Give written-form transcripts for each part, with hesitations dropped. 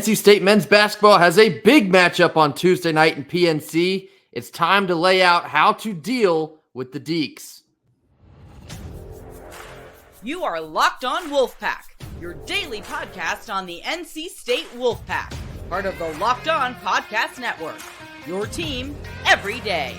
NC State men's basketball has a big matchup on Tuesday night in PNC. It's time to lay out how to deal with the Deeks. You are Locked On Wolfpack, your daily podcast on the NC State Wolfpack, part of the Locked On Podcast Network, your team every day.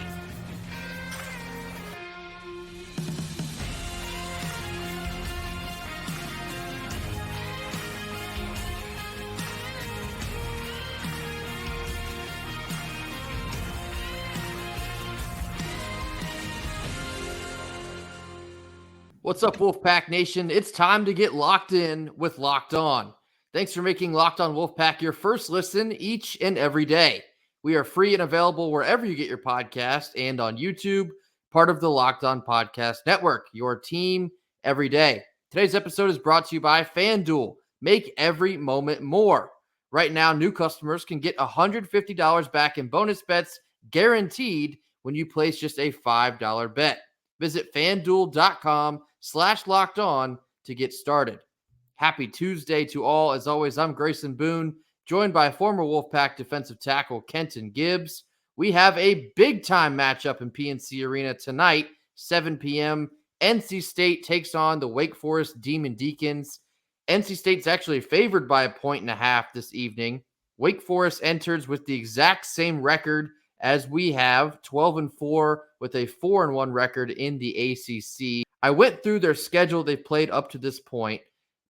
What's up, Wolfpack Nation? It's time to get locked in with Locked On. Thanks for making Locked On Wolfpack your first listen each and every day. We are free and available wherever you get your podcast and on YouTube, part of the Locked On Podcast Network, your team every day. Today's episode is brought to you by FanDuel. Make every moment more. Right now, new customers can get $150 back in bonus bets guaranteed when you place just a $5 bet. Visit FanDuel.com/lockedon to get started. Happy Tuesday to all. As always, I'm Grayson Boone, joined by former Wolfpack defensive tackle Kenton Gibbs. We have a big-time matchup in PNC Arena tonight, 7 p.m. NC State takes on the Wake Forest Demon Deacons. NC State's actually favored by 1.5 this evening. Wake Forest enters with the exact same record as we have, 12-4 with a 4-1 record in the ACC. I went through their schedule they've played up to this point.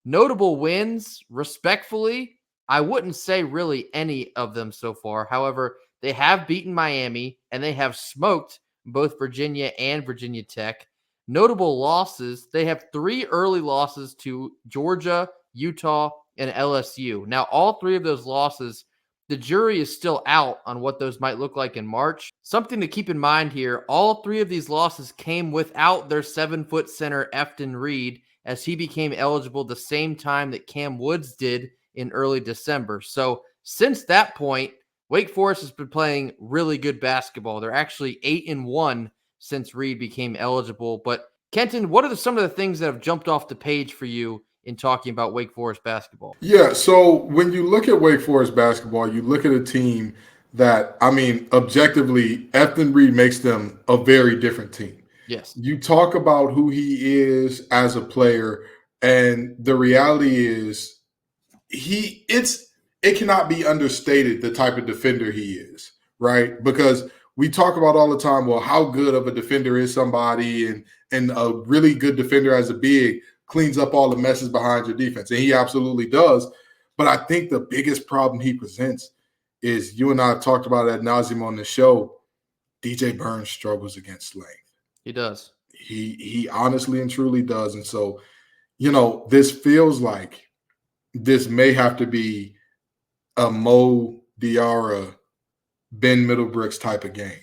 Notable wins, respectfully, I wouldn't say really any of them so far. However, they have beaten Miami, and they have smoked both Virginia and Virginia Tech. Notable losses, they have 3 early losses to Georgia, Utah, and LSU. Now, all 3 of those losses, the jury is still out on what those might look like in March. Something to keep in mind here, all 3 of these losses came without their 7-foot center, Efton Reed, as he became eligible the same time that Cam Woods did in early December. So since that point, Wake Forest has been playing really good basketball. They're actually 8-1 since Reed became eligible. But Kenton, what are some of the things that have jumped off the page for you in talking about Wake Forest basketball? Yeah, so when you look at Wake Forest basketball, you look at a team that, objectively, Efton Reed makes them a very different team. Yes. You talk about who he is as a player, and the reality is it cannot be understated the type of defender he is, right? Because we talk about all the time, well, how good of a defender is somebody, and a really good defender as a big cleans up all the messes behind your defense. And he absolutely does. But I think the biggest problem he presents is, you and I have talked about it ad nauseum on the show, DJ Burns struggles against length. He does. He honestly and truly does. And so, this feels like this may have to be a Mo Diarra, Ben Middlebrooks type of game.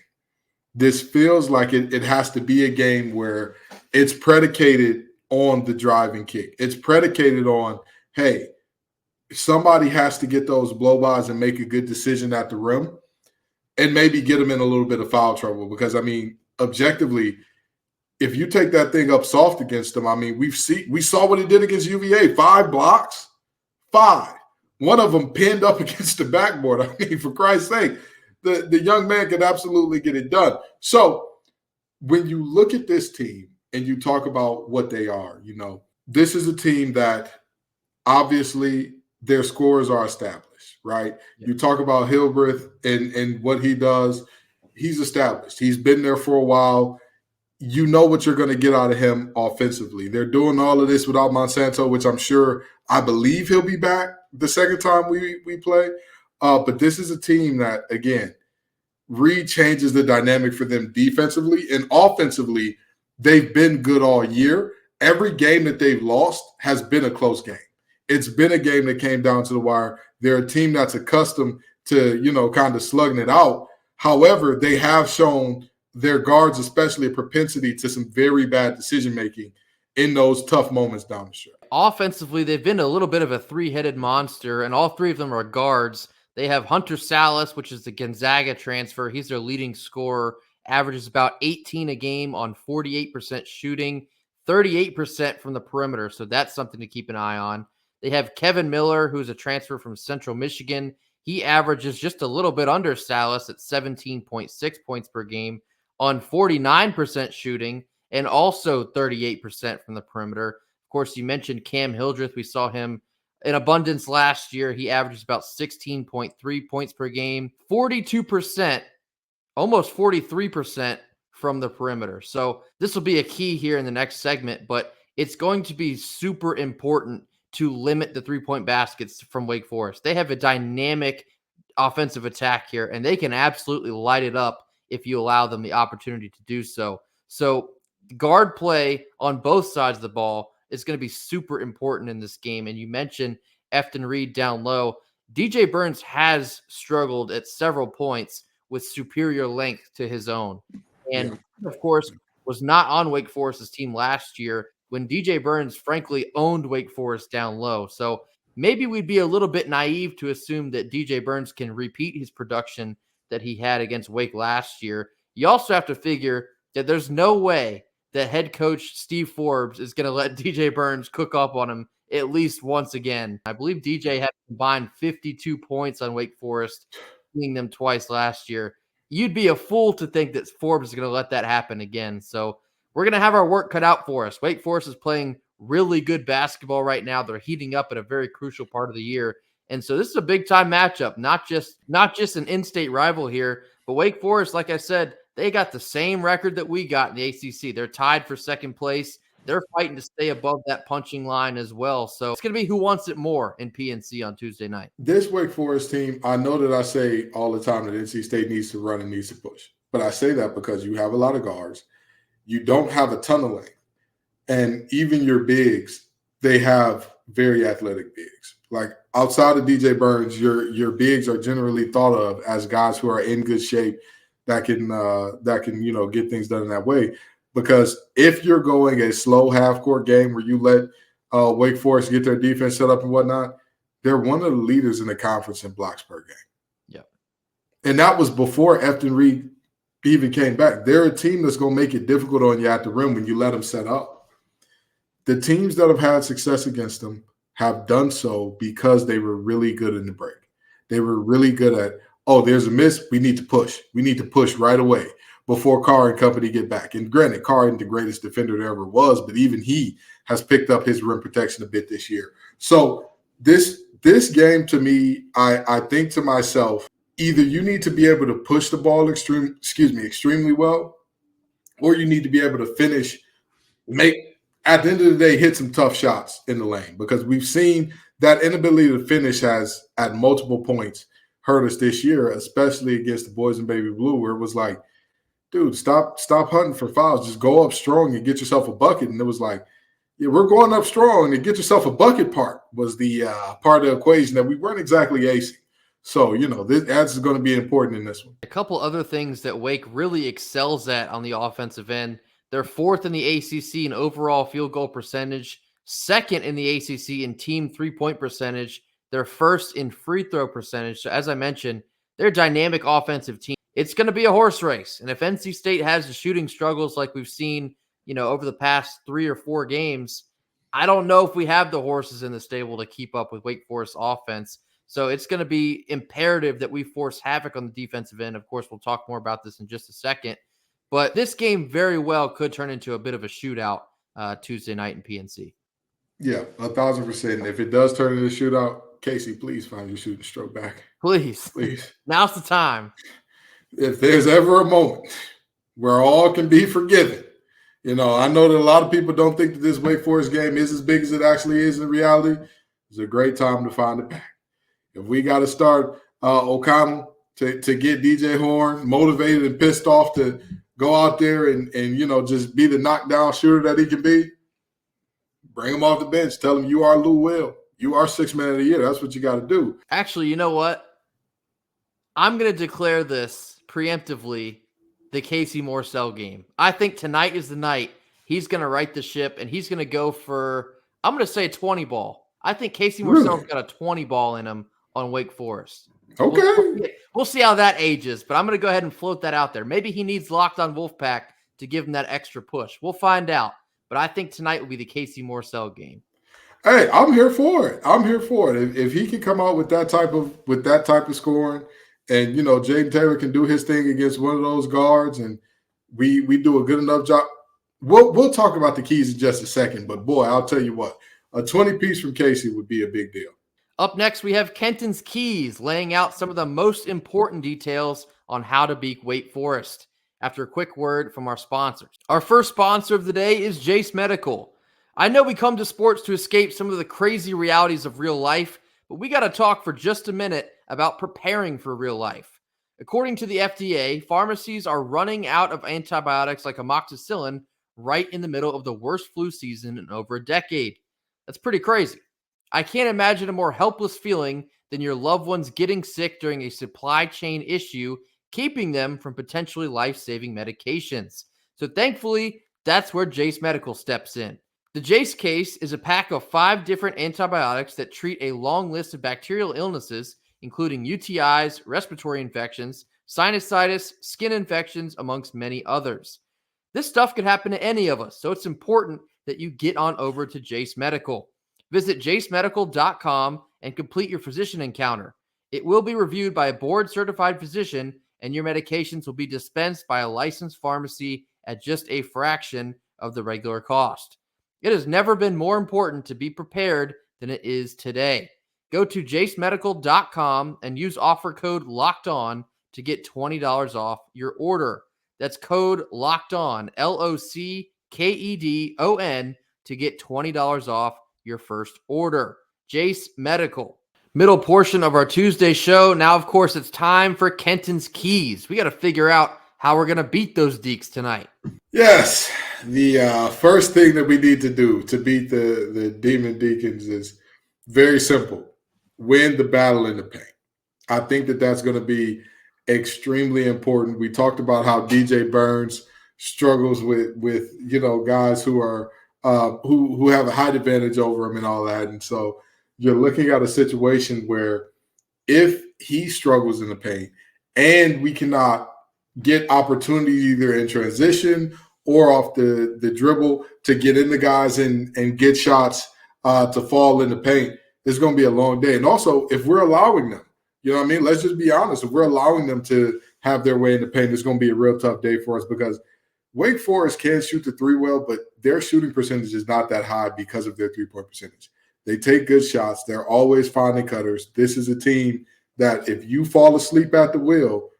This feels like it has to be a game where it's predicated on the driving kick. It's predicated on, hey, somebody has to get those blow-bys and make a good decision at the rim and maybe get them in a little bit of foul trouble. Because, objectively, if you take that thing up soft against them, we saw what he did against UVA. 5 blocks, 5. One of them pinned up against the backboard. For Christ's sake, the young man could absolutely get it done. So when you look at this team, and you talk about what they are, this is a team that obviously their scores are established, right? Yeah. You talk about Hilbreth and what he does. He's established. He's been there for a while. You know what you're going to get out of him offensively. They're doing all of this without Monsanto, which I believe he'll be back the second time we play. But this is a team that, again, Reed changes the dynamic for them defensively, and offensively, they've been good all year. Every game that they've lost has been a close game. It's been a game that came down to the wire. They're a team that's accustomed to, kind of slugging it out. However, they have shown their guards, especially, a propensity to some very bad decision-making in those tough moments down the stretch. Offensively, they've been a little bit of a 3-headed monster, and all 3 of them are guards. They have Hunter Salas, which is the Gonzaga transfer. He's their leading scorer. Averages about 18 a game on 48% shooting, 38% from the perimeter. So that's something to keep an eye on. They have Kevin Miller, who's a transfer from Central Michigan. He averages just a little bit under Salas at 17.6 points per game on 49% shooting and also 38% from the perimeter. Of course, you mentioned Cam Hildreth. We saw him in abundance last year. He averages about 16.3 points per game, 42%, almost 43% from the perimeter. So this will be a key here in the next segment, but it's going to be super important to limit the three-point baskets from Wake Forest. They have a dynamic offensive attack here, and they can absolutely light it up if you allow them the opportunity to do so. So guard play on both sides of the ball is going to be super important in this game. And you mentioned Efton Reed down low. DJ Burns has struggled at several points with superior length to his own. And, of course, was not on Wake Forest's team last year when DJ Burns, frankly, owned Wake Forest down low. So maybe we'd be a little bit naive to assume that DJ Burns can repeat his production that he had against Wake last year. You also have to figure that there's no way that head coach Steve Forbes is going to let DJ Burns cook up on him at least once again. I believe DJ had combined 52 points on Wake Forest, seeing them twice last year. You'd be a fool to think that Forbes is going to let that happen again. So we're going to have our work cut out for us. Wake Forest is playing really good basketball right now. They're heating up at a very crucial part of the year. And so this is a big-time matchup, not just an in-state rival here, but Wake Forest, like I said, they got the same record that we got in the ACC. They're tied for second place. They're fighting to stay above that punching line as well. So it's going to be who wants it more in PNC on Tuesday night. This Wake Forest team, I know that I say all the time that NC State needs to run and needs to push. But I say that because you have a lot of guards. You don't have a ton of length. And even your bigs, they have very athletic bigs. Like outside of DJ Burns, your bigs are generally thought of as guys who are in good shape that can get things done in that way. Because if you're going a slow half-court game where you let Wake Forest get their defense set up and whatnot, they're one of the leaders in the conference in blocks per game. Yeah. And that was before Efton Reed even came back. They're a team that's going to make it difficult on you at the rim when you let them set up. The teams that have had success against them have done so because they were really good in the break. They were really good at, there's a miss, we need to push. We need to push right away before Carr and company get back. And granted, Carr isn't the greatest defender there ever was, but even he has picked up his rim protection a bit this year. So this game, to me, I think to myself, either you need to be able to push the ball extremely well, or you need to be able to finish, at the end of the day, hit some tough shots in the lane, because we've seen that inability to finish has, at multiple points, hurt us this year, especially against the boys in Baby Blue, where it was like, dude, stop hunting for fouls. Just go up strong and get yourself a bucket. And it was like, yeah, we're going up strong, and get yourself a bucket part was the part of the equation that we weren't exactly acing. So, this is going to be important in this one. A couple other things that Wake really excels at on the offensive end. They're fourth in the ACC in overall field goal percentage, second in the ACC in team three-point percentage. They're first in free throw percentage. So as I mentioned, they're a dynamic offensive team. It's going to be a horse race. And if NC State has the shooting struggles like we've seen, over the past 3 or 4 games, I don't know if we have the horses in the stable to keep up with Wake Forest offense. So it's going to be imperative that we force havoc on the defensive end. Of course, we'll talk more about this in just a second. But this game very well could turn into a bit of a shootout Tuesday night in PNC. Yeah, 1,000%. If it does turn into a shootout, Casey, please find your shooting stroke back. Please. Now's the time. If there's ever a moment where all can be forgiven, I know that a lot of people don't think that this Wake Forest game is as big as it actually is in reality. It's a great time to find it back. If we got to start O'Connell to get DJ Horn motivated and pissed off to go out there and just be the knockdown shooter that he can be, bring him off the bench. Tell him you are Lou Will. You are sixth man of the year. That's what you got to do. Actually, you know what? I'm going to declare this preemptively the Casey Morsell game. I think tonight is the night he's going to right the ship, and he's going to go for, I'm going to say a 20 ball. I think Casey Morsell's got a 20 ball in him on Wake Forest. Okay. We'll see how that ages, but I'm going to go ahead and float that out there. Maybe he needs Locked On Wolfpack to give him that extra push. We'll find out. But I think tonight will be the Casey Morsell game. Hey, I'm here for it. I'm here for it. If he can come out with that type of scoring, and Jaden Taylor can do his thing against one of those guards, and we do a good enough job. We'll talk about the keys in just a second, but boy, I'll tell you what, a 20-piece from Casey would be a big deal. Up next, we have Kenton's Keys laying out some of the most important details on how to beat Wake Forest. After a quick word from our sponsors. Our first sponsor of the day is Jase Medical. I know we come to sports to escape some of the crazy realities of real life, but we got to talk for just a minute about preparing for real life. According to the FDA, pharmacies are running out of antibiotics like amoxicillin right in the middle of the worst flu season in over a decade. That's pretty crazy. I can't imagine a more helpless feeling than your loved ones getting sick during a supply chain issue, keeping them from potentially life-saving medications. So thankfully, that's where Jase Medical steps in. The Jase case is a pack of 5 different antibiotics that treat a long list of bacterial illnesses, including UTIs, respiratory infections, sinusitis, skin infections, amongst many others. This stuff could happen to any of us, so it's important that you get on over to Jase Medical. Visit jasemedical.com and complete your physician encounter. It will be reviewed by a board-certified physician, and your medications will be dispensed by a licensed pharmacy at just a fraction of the regular cost. It has never been more important to be prepared than it is today. Go to jasemedical.com and use offer code LOCKEDON to get $20 off your order. That's code LOCKEDON, LOCKEDON, to get $20 off your first order. Jase Medical. Middle portion of our Tuesday show. Now, of course, it's time for Kenton's Keys. We got to figure out how we're going to beat those Deeks tonight. Yes. The first thing that we need to do to beat the Demon Deacons is very simple. Win the battle in the paint. I think that that's going to be extremely important. We talked about how DJ Burns struggles with guys who are who have a height advantage over him and all that. And so you're looking at a situation where if he struggles in the paint and we cannot get opportunities either in transition or off the dribble to get in the guys and get shots to fall in the paint, it's going to be a long day. And also, if we're allowing them, let's just be honest. If we're allowing them to have their way in the paint, it's going to be a real tough day for us because Wake Forest can shoot the three well, but their shooting percentage is not that high because of their three-point percentage. They take good shots. They're always finding cutters. This is a team that if you fall asleep at the wheel,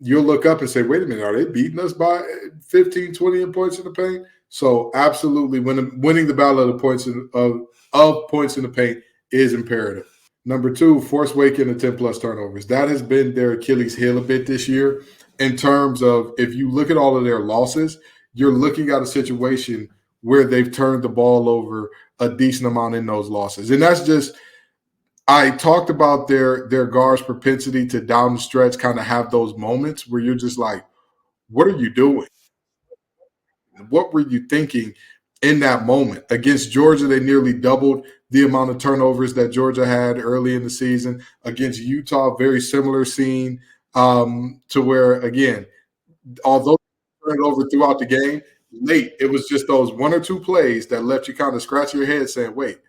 you'll look up and say, wait a minute, are they beating us by 15, 20 points in the paint? So absolutely winning the battle of the points of points in the paint is imperative. Number 2, force Wake into 10-plus turnovers. That has been their Achilles heel a bit this year in terms of if you look at all of their losses, you're looking at a situation where they've turned the ball over a decent amount in those losses. And that's just – I talked about their guards' propensity to down the stretch kind of have those moments where you're just like, what are you doing? What were you thinking in that moment? Against Georgia, they nearly doubled the amount of turnovers that Georgia had early in the season. Against Utah, very similar scene to where, again, although they turned over throughout the game, late, it was just those 1 or 2 plays that left you kind of scratch your head saying, wait,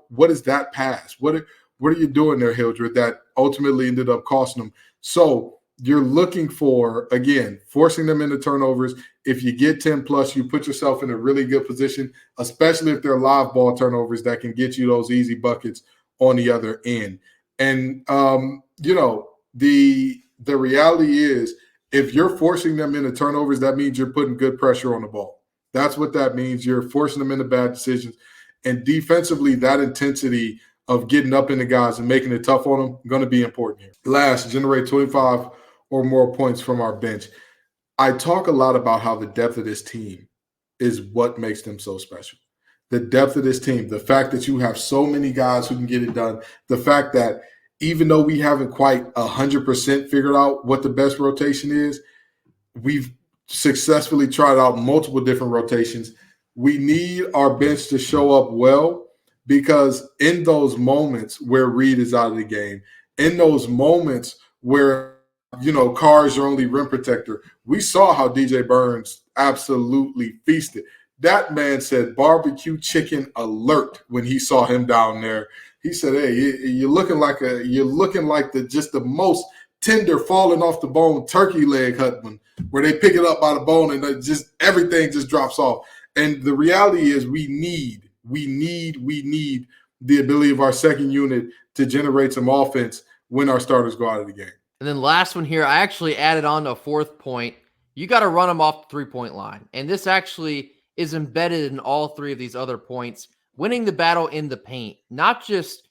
what is that pass? What are you doing there, Hildred, that ultimately ended up costing them? So you're looking for, again, forcing them into turnovers. If you get 10-plus, you put yourself in a really good position, especially if they're live ball turnovers that can get you those easy buckets on the other end. And, the reality is if you're forcing them into turnovers, that means you're putting good pressure on the ball. That's what that means. You're forcing them into bad decisions. And defensively, that intensity of getting up in the guys and making it tough on them going to be important here. Last, generate 25 or more points from our bench. I talk a lot about how the depth of this team is what makes them so special. The depth of this team, the fact that you have so many guys who can get it done, the fact that even though we haven't quite 100% figured out what the best rotation is, we've successfully tried out multiple different rotations. We need our bench to show up well because in those moments where Reed is out of the game, in those moments where, Carr's your only rim protector, we saw how DJ Burns absolutely feasted. That man said barbecue chicken alert when he saw him down there. He said, "Hey, you're looking like the most tender falling off the bone turkey leg, Hutman, where they pick it up by the bone and just everything just drops off." And the reality is, we need the ability of our second unit to generate some offense when our starters go out of the game. And then last one here, I actually added on to a fourth point. You got to run them off the three-point line. And this actually is embedded in all three of these other points. Winning the battle in the paint, not just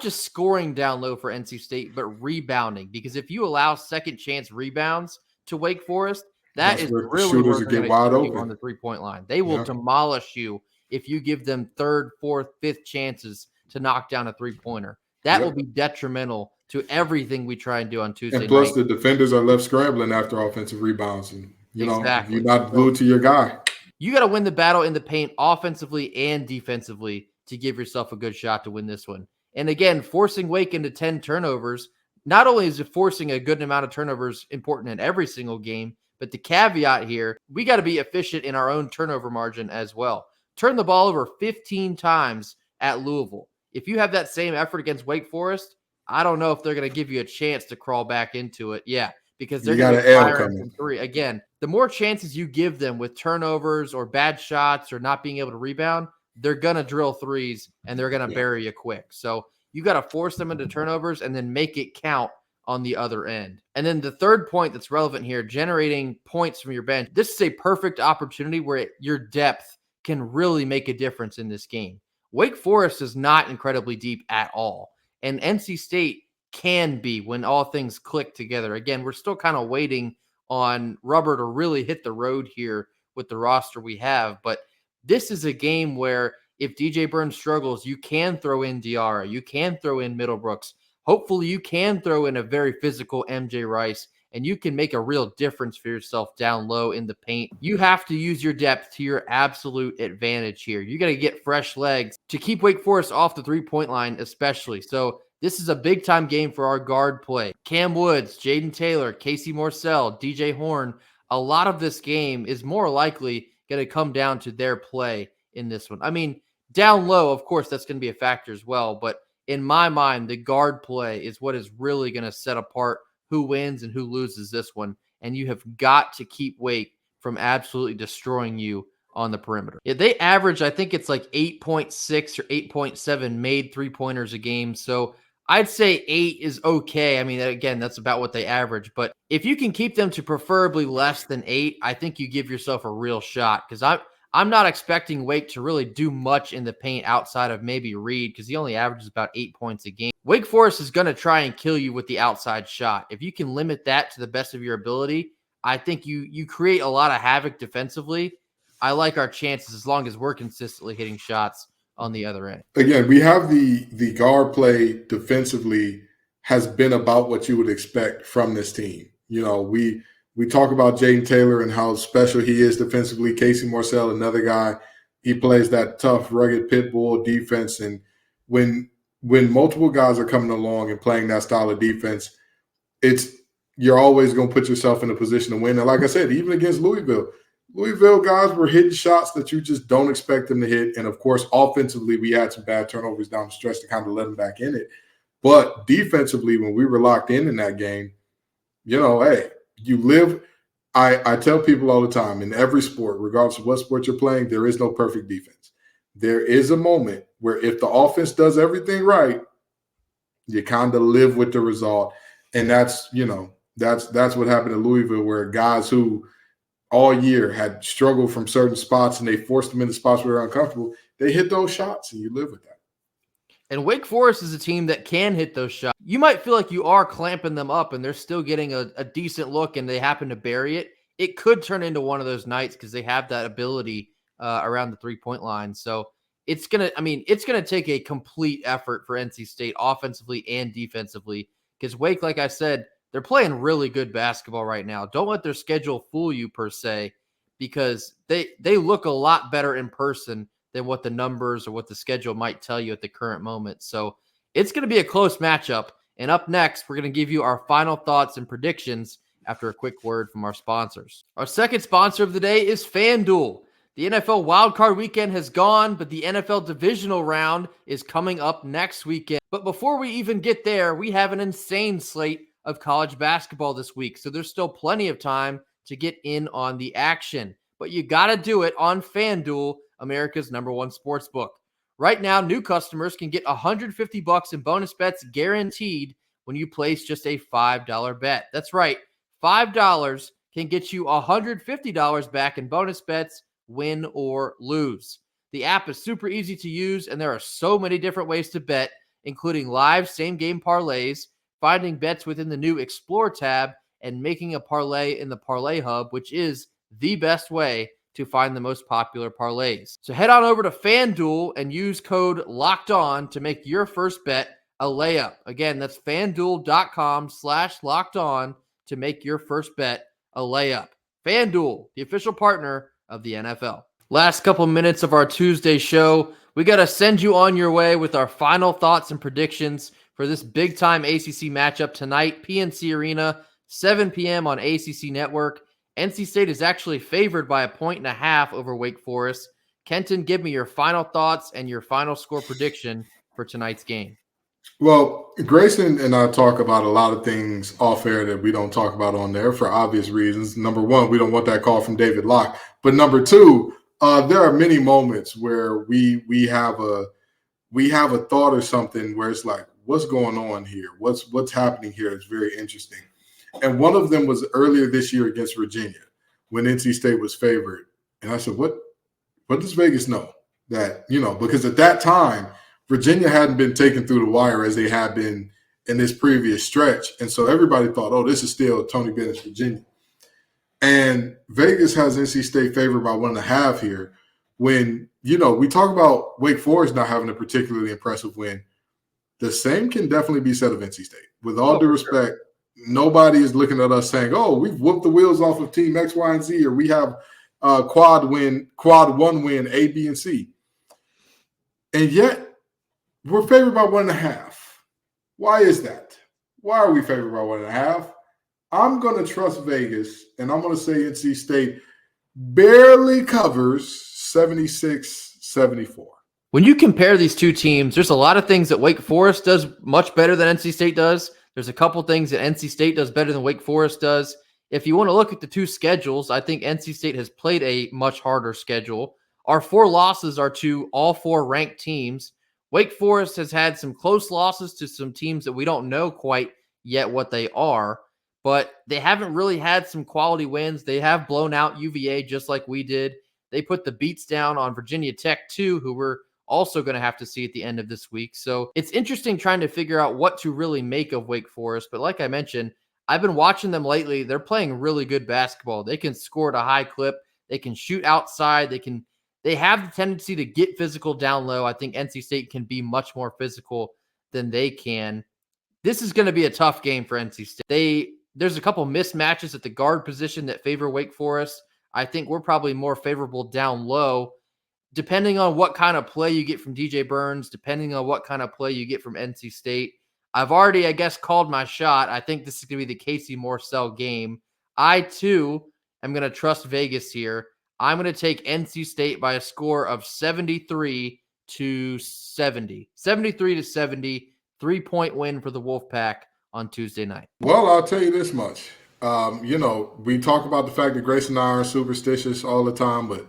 scoring down low for NC State, but rebounding. Because if you allow second chance rebounds to Wake Forest, that's is really where they're going to get open on the three-point line. They will demolish you if you give them third, fourth, fifth chances to knock down a three-pointer. That will be detrimental to everything we try and do on Tuesday night. And plus, the defenders are left scrambling after offensive rebounds. And, if you're not glued to your guy. You got to win the battle in the paint offensively and defensively to give yourself a good shot to win this one. And again, forcing Wake into 10 turnovers, not only is it forcing a good amount of turnovers important in every single game, but the caveat here, we got to be efficient in our own turnover margin as well. Turn the ball over 15 times at Louisville. If you have that same effort against Wake Forest, I don't know if they're going to give you a chance to crawl back into it. Yeah, because they're going to fire from three. Again, the more chances you give them with turnovers or bad shots or not being able to rebound, they're going to drill threes and they're going to bury you quick. So you got to force them into turnovers and then make it count on the other end. And then the third point that's relevant here, generating points from your bench. This is a perfect opportunity where your depth can really make a difference in this game. Wake Forest is not incredibly deep at all. And NC State can be when all things click together. Again, we're still kind of waiting on rubber to really hit the road here with the roster we have. But this is a game where if DJ Burns struggles, you can throw in Diarra. You can throw in Middlebrooks. Hopefully you can throw in a very physical MJ Rice, and you can make a real difference for yourself down low in the paint. You have to use your depth to your absolute advantage here. You got to get fresh legs to keep Wake Forest off the three-point line especially. So this is a big-time game for our guard play. Cam Woods, Jaden Taylor, Casey Morsell, DJ Horn. A lot of this game is more likely going to come down to their play in this one. I mean, down low, of course, that's going to be a factor as well. But in my mind, the guard play is what is really going to set apart who wins and who loses this one. And you have got to keep Wake from absolutely destroying you on the perimeter. Yeah, they average, I think it's like 8.6 or 8.7 made three-pointers a game. So I'd say 8 is okay. I mean, again, that's about what they average. But if you can keep them to preferably less than 8, I think you give yourself a real shot. Because I'm not expecting Wake to really do much in the paint outside of maybe Reed, because he only averages about 8 points a game. Wake Forest is going to try and kill you with the outside shot. If you can limit that to the best of your ability, I think you create a lot of havoc defensively. I like our chances as long as we're consistently hitting shots on the other end. Again, we have the guard play defensively has been about what you would expect from this team. You know, we talk about Jaden Taylor and how special he is defensively. Casey Morsell, another guy, he plays that tough, rugged pit bull defense. And when multiple guys are coming along and playing that style of defense, you're always going to put yourself in a position to win. And like I said, even against Louisville guys were hitting shots that you just don't expect them to hit. And, of course, offensively, we had some bad turnovers down the stretch to kind of let them back in it. But defensively, when we were locked in that game, you know, hey, you live – I tell people all the time, in every sport, regardless of what sport you're playing, there is no perfect defense. There is a moment where if the offense does everything right, you kind of live with the result. And that's what happened at Louisville, where guys who – all year had struggled from certain spots and they forced them into spots where they're uncomfortable, they hit those shots and you live with that. And Wake Forest is a team that can hit those shots. You might feel like you are clamping them up and they're still getting a decent look and they happen to bury it. It could turn into one of those nights because they have that ability around the three-point line. So it's going to take a complete effort for NC State offensively and defensively, because Wake, like I said, they're playing really good basketball right now. Don't let their schedule fool you per se, because they look a lot better in person than what the numbers or what the schedule might tell you at the current moment. So it's going to be a close matchup. And up next, we're going to give you our final thoughts and predictions after a quick word from our sponsors. Our second sponsor of the day is FanDuel. The NFL wildcard weekend has gone, but the NFL divisional round is coming up next weekend. But before we even get there, we have an insane slate of college basketball this week. So there's still plenty of time to get in on the action. But you got to do it on FanDuel, America's #1 sports book. Right now, new customers can get $150 in bonus bets guaranteed when you place just a $5 bet. That's right, $5 can get you $150 back in bonus bets, win or lose. The app is super easy to use, and there are so many different ways to bet, including live same-game parlays, finding bets within the new Explore tab, and making a parlay in the Parlay Hub, which is the best way to find the most popular parlays. So head on over to FanDuel and use code LOCKEDON to make your first bet a layup. Again, that's FanDuel.com/LockedOn to make your first bet a layup. FanDuel, the official partner of the NFL. Last couple minutes of our Tuesday show, we got to send you on your way with our final thoughts and predictions for this big-time ACC matchup tonight, PNC Arena, 7 p.m. on ACC Network. NC State is actually favored by 1.5 over Wake Forest. Kenton, give me your final thoughts and your final score prediction for tonight's game. Well, Grayson and I talk about a lot of things off air that we don't talk about on there for obvious reasons. Number one, we don't want that call from David Locke. But number two, there are many moments where we have a thought or something where it's like, what's going on here? What's happening here? It's very interesting. And one of them was earlier this year against Virginia when NC State was favored. And I said, what does Vegas know? That, because at that time, Virginia hadn't been taken through the wire as they had been in this previous stretch. And so everybody thought, oh, this is still Tony Bennett's Virginia. And Vegas has NC State favored by 1.5 here when, we talk about Wake Forest not having a particularly impressive win. The same can definitely be said of NC State. With all due respect, nobody is looking at us saying, oh, we've whooped the wheels off of team X, Y, and Z, or we have quad one win, A, B, and C. And yet, we're favored by 1.5. Why is that? Why are we favored by 1.5? I'm going to trust Vegas, and I'm going to say NC State barely covers 76-74. When you compare these two teams, there's a lot of things that Wake Forest does much better than NC State does. There's a couple things that NC State does better than Wake Forest does. If you want to look at the two schedules, I think NC State has played a much harder schedule. Our 4 losses are to all 4 ranked teams. Wake Forest has had some close losses to some teams that we don't know quite yet what they are, but they haven't really had some quality wins. They have blown out UVA just like we did. They put the beats down on Virginia Tech too, who we're also going to have to see at the end of this week. So it's interesting trying to figure out what to really make of Wake Forest. But like I mentioned, I've been watching them lately. They're playing really good basketball. They can score at a high clip. They can shoot outside. They have the tendency to get physical down low. I think NC State can be much more physical than they can. This is going to be a tough game for NC State. There's a couple mismatches at the guard position that favor Wake Forest. I think we're probably more favorable down low, depending on what kind of play you get from DJ Burns, depending on what kind of play you get from NC State. I've already, called my shot. I think this is going to be the Casey Morsell game. I, too, am going to trust Vegas here. I'm going to take NC State by a score of 73-70. 73-70, 3-point win for the Wolfpack on Tuesday night. Well, I'll tell you this much. We talk about the fact that Grace and I are superstitious all the time, but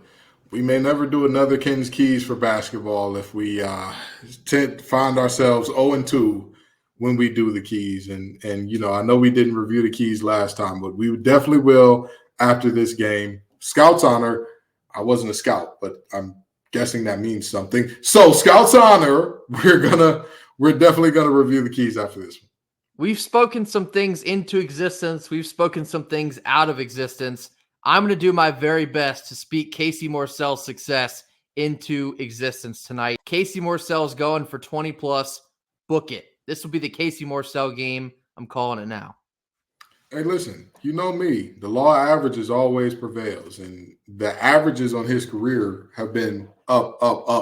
we may never do another Ken's Keys for basketball if we find ourselves 0-2 when we do the keys. And I know we didn't review the keys last time, but we definitely will after this game. Scout's honor. I wasn't a scout, but I'm guessing that means something. So Scout's honor, we're definitely gonna review the keys after this one. We've spoken some things into existence. We've spoken some things out of existence. I'm going to do my very best to speak Casey Morsell's success into existence tonight. Casey Morsell's going for 20+. Book it. This will be the Casey Morsell game. I'm calling it now. Hey, listen, you know me. The law of averages always prevails, and the averages on his career have been up.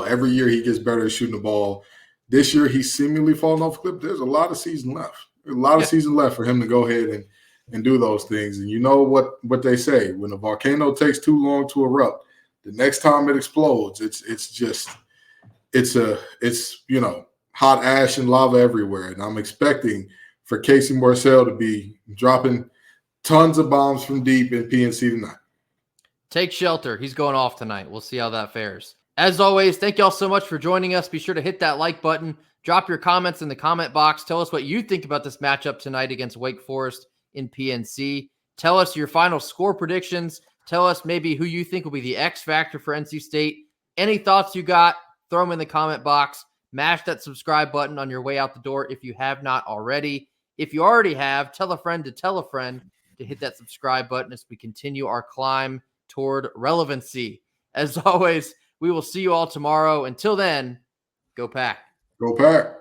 Every year he gets better at shooting the ball. This year he's seemingly falling off a cliff. There's a lot of season left. There's a lot of season left for him to go ahead and do those things. And you know what they say, when a volcano takes too long to erupt, The next time it explodes, it's hot ash and lava everywhere. And I'm expecting for Casey Morcell to be dropping tons of bombs from deep in PNC tonight. Take shelter. He's going off tonight. We'll see how that fares. As always, thank y'all so much for joining us. Be sure to hit that like button. Drop your comments in the comment box. Tell us what you think about this matchup tonight against Wake Forest in PNC. Tell us your final score predictions. Tell us maybe who you think will be the X factor for NC State. Any thoughts you got, throw them in the comment box. Mash that subscribe button on your way out the door if you have not already. If you already have, tell a friend to hit that subscribe button as we continue our climb toward relevancy. As always, we will see you all tomorrow. Until then, go Pack. Go Pack.